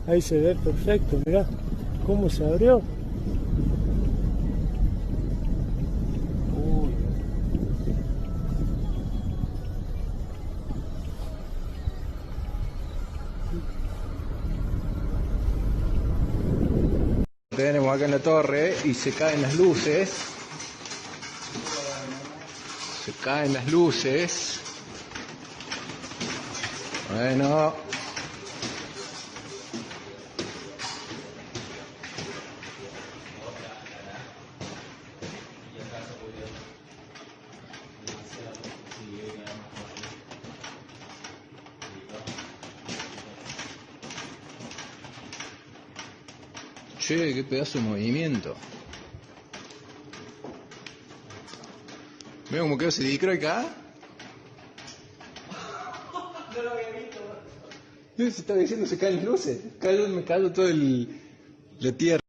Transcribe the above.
Ahí se ve perfecto, mirá cómo se abrió. Uy. Tenemos acá en la torre y se caen las luces. Se caen las luces. Bueno. Che, qué pedazo de movimiento. ¿Veo cómo quedó ese dicro acá? No lo había visto. Se estaba diciendo, se caen las luces. Me cayó todo la tierra.